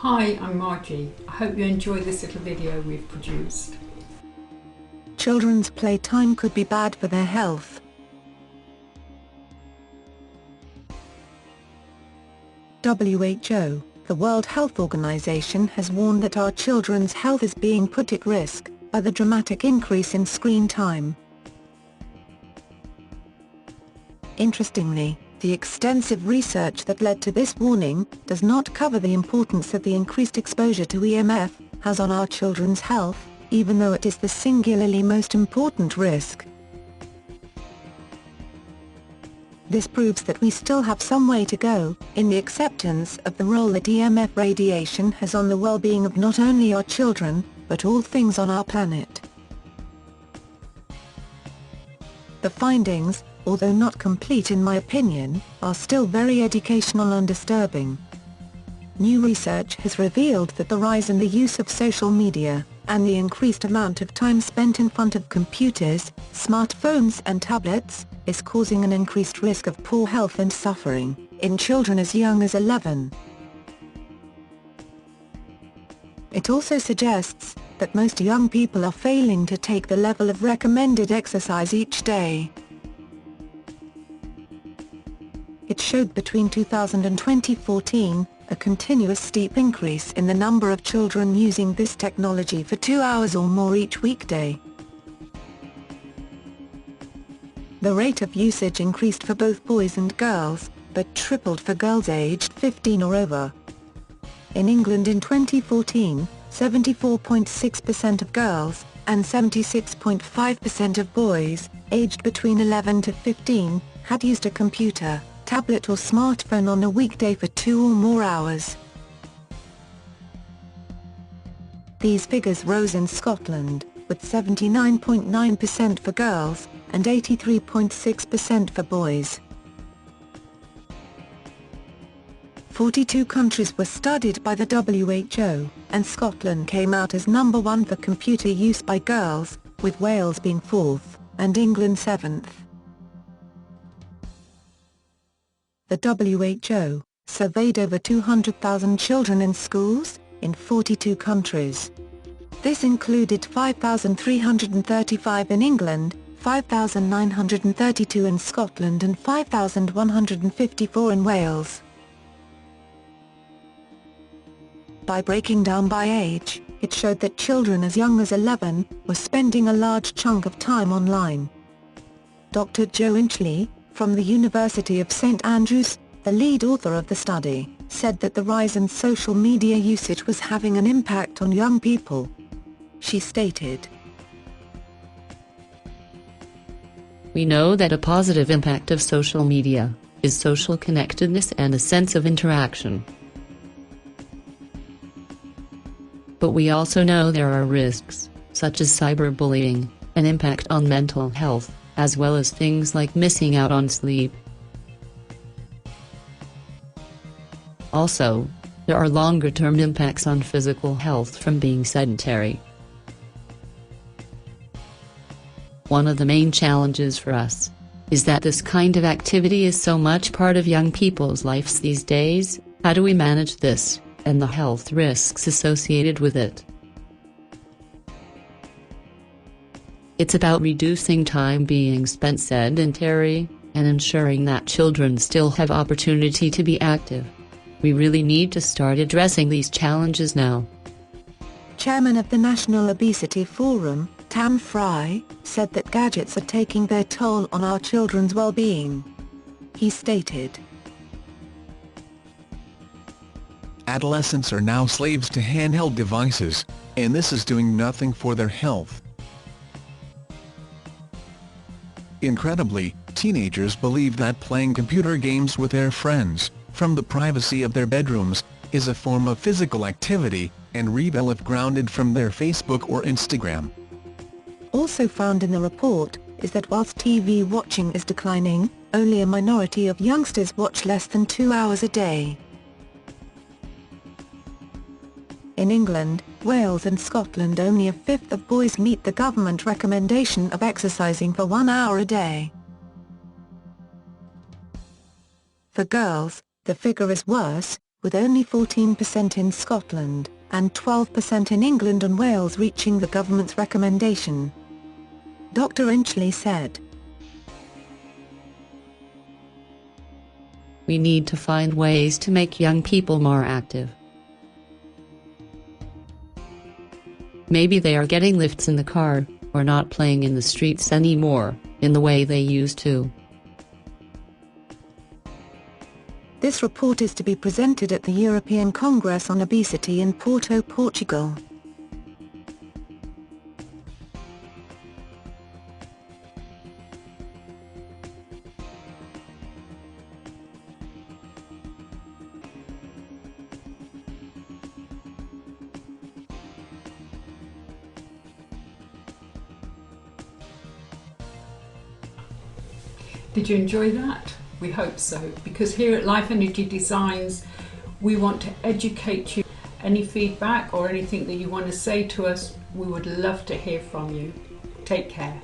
Hi, I'm Margie. I hope you enjoy this little video we've produced. Children's playtime could be bad for their health. WHO, the World Health Organization, has warned that our children's health is being put at risk by the dramatic increase in screen time. Interestingly, the extensive research that led to this warning does not cover the importance that the increased exposure to EMF has on our children's health, even though it is the singularly most important risk. This proves that we still have some way to go in the acceptance of the role that EMF radiation has on the well-being of not only our children, but all things on our planet. The findings, although not complete in my opinion, are still very educational and disturbing. New research has revealed that the rise in the use of social media, and the increased amount of time spent in front of computers, smartphones and tablets, is causing an increased risk of poor health and suffering in children as young as 11. It also suggests that most young people are failing to take the level of recommended exercise each day. It showed between 2000 and 2014, a continuous steep increase in the number of children using this technology for 2 hours or more each weekday. The rate of usage increased for both boys and girls, but tripled for girls aged 15 or over. In England in 2014, 74.6% of girls, and 76.5% of boys, aged between 11 to 15, had used a computer, tablet or smartphone on a weekday for 2 or more hours. These figures rose in Scotland, with 79.9% for girls, and 83.6% for boys. 42 countries were studied by the WHO, and Scotland came out as number 1 for computer use by girls, with Wales being 4th, and England 7th. The WHO surveyed over 200,000 children in schools, in 42 countries. This included 5,335 in England, 5,932 in Scotland and 5,154 in Wales. By breaking down by age, it showed that children as young as 11 were spending a large chunk of time online. Dr. Joe Inchley, from the University of St Andrews, the lead author of the study, said that the rise in social media usage was having an impact on young people. She stated, "We know that a positive impact of social media is social connectedness and a sense of interaction. But we also know there are risks, such as cyberbullying, an impact on mental health, as well as things like missing out on sleep. Also, there are longer-term impacts on physical health from being sedentary. One of the main challenges for us is that this kind of activity is so much part of young people's lives these days. How do we manage this, and the health risks associated with it? It's about reducing time being spent sedentary, and ensuring that children still have opportunity to be active. We really need to start addressing these challenges now." Chairman of the National Obesity Forum, Tam Fry, said that gadgets are taking their toll on our children's well-being. He stated, "Adolescents are now slaves to handheld devices, and this is doing nothing for their health. Incredibly, teenagers believe that playing computer games with their friends, from the privacy of their bedrooms, is a form of physical activity, and rebel if grounded from their Facebook or Instagram." Also found in the report, is that whilst TV watching is declining, only a minority of youngsters watch less than 2 hours a day. In England, Wales and Scotland, only a fifth of boys meet the government recommendation of exercising for 1 hour a day. For girls, the figure is worse, with only 14% in Scotland, and 12% in England and Wales reaching the government's recommendation. Dr. Inchley said, "We need to find ways to make young people more active. Maybe they are getting lifts in the car, or not playing in the streets anymore, in the way they used to." This report is to be presented at the European Congress on Obesity in Porto, Portugal. Did you enjoy that? We hope so, because here at Life Energy Designs we want to educate you. Any feedback or anything that you want to say to us, we would love to hear from you. Take care.